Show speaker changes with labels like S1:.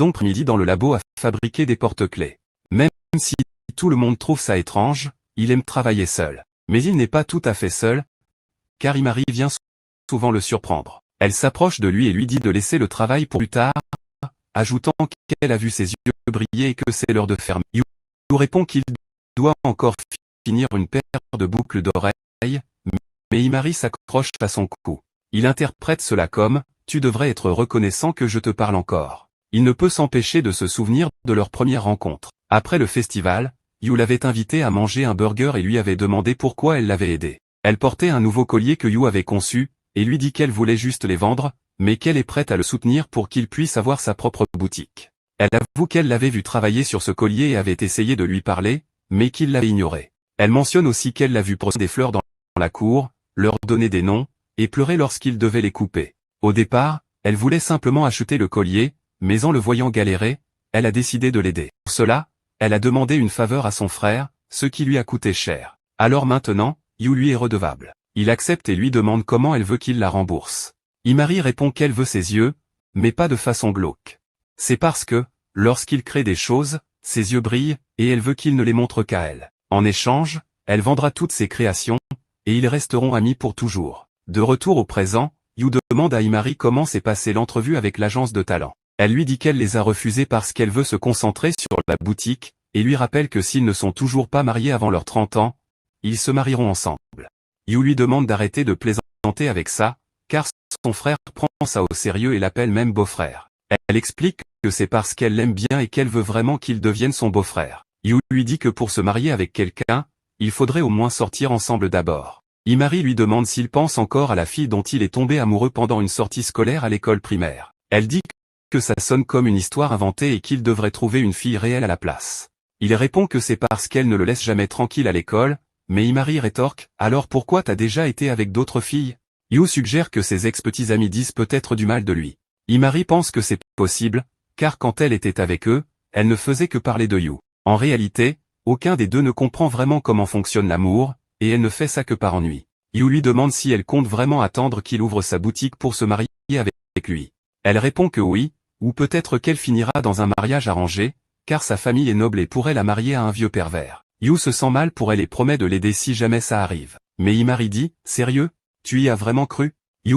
S1: donc midi dans le labo à fabriquer des porte-clés. Même si tout le monde trouve ça étrange, il aime travailler seul. Mais il n'est pas tout à fait seul, car Imari vient souvent le surprendre. Elle s'approche de lui et lui dit de laisser le travail pour plus tard, ajoutant qu'elle a vu ses yeux briller et que c'est l'heure de fermer. Yu répond qu'il doit encore finir une paire de boucles d'oreilles, mais Imari s'accroche à son cou. Il interprète cela comme « Tu devrais être reconnaissant que je te parle encore ». Il ne peut s'empêcher de se souvenir de leur première rencontre. Après le festival, Yu l'avait invité à manger un burger et lui avait demandé pourquoi elle l'avait aidé. Elle portait un nouveau collier que Yu avait conçu, et lui dit qu'elle voulait juste les vendre, mais qu'elle est prête à le soutenir pour qu'il puisse avoir sa propre boutique. Elle avoue qu'elle l'avait vu travailler sur ce collier et avait essayé de lui parler, mais qu'il l'avait ignoré. Elle mentionne aussi qu'elle l'a vu brosser des fleurs dans la cour, leur donner des noms, et pleurer lorsqu'il devait les couper. Au départ, elle voulait simplement acheter le collier, mais en le voyant galérer, elle a décidé de l'aider. Pour cela, elle a demandé une faveur à son frère, ce qui lui a coûté cher. Alors maintenant, Yu lui est redevable. Il accepte et lui demande comment elle veut qu'il la rembourse. Imari répond qu'elle veut ses yeux, mais pas de façon glauque. C'est parce que, lorsqu'il crée des choses, ses yeux brillent, et elle veut qu'il ne les montre qu'à elle. En échange, elle vendra toutes ses créations, et ils resteront amis pour toujours. De retour au présent, Yu demande à Imari comment s'est passée l'entrevue avec l'agence de talent. Elle lui dit qu'elle les a refusés parce qu'elle veut se concentrer sur la boutique, et lui rappelle que s'ils ne sont toujours pas mariés avant leurs 30 ans, ils se marieront ensemble. Yu lui demande d'arrêter de plaisanter avec ça, car son frère prend ça au sérieux et l'appelle même beau-frère. Elle explique que c'est parce qu'elle l'aime bien et qu'elle veut vraiment qu'il devienne son beau-frère. Yu lui dit que pour se marier avec quelqu'un, il faudrait au moins sortir ensemble d'abord. Imari lui demande s'il pense encore à la fille dont il est tombé amoureux pendant une sortie scolaire à l'école primaire. Elle dit que ça sonne comme une histoire inventée et qu'il devrait trouver une fille réelle à la place. Il répond que c'est parce qu'elle ne le laisse jamais tranquille à l'école, mais Imari rétorque « Alors pourquoi t'as déjà été avec d'autres filles ?» Yu suggère que ses ex-petits amis disent peut-être du mal de lui. Imari pense que c'est possible, car quand elle était avec eux, elle ne faisait que parler de Yu. En réalité, aucun des deux ne comprend vraiment comment fonctionne l'amour, et elle ne fait ça que par ennui. Yu lui demande si elle compte vraiment attendre qu'il ouvre sa boutique pour se marier avec lui. Elle répond que oui, ou peut-être qu'elle finira dans un mariage arrangé, car sa famille est noble et pourrait la marier à un vieux pervers. Yu se sent mal pour elle et promet de l'aider si jamais ça arrive. Mais Imari dit, sérieux, tu y as vraiment cru? Yu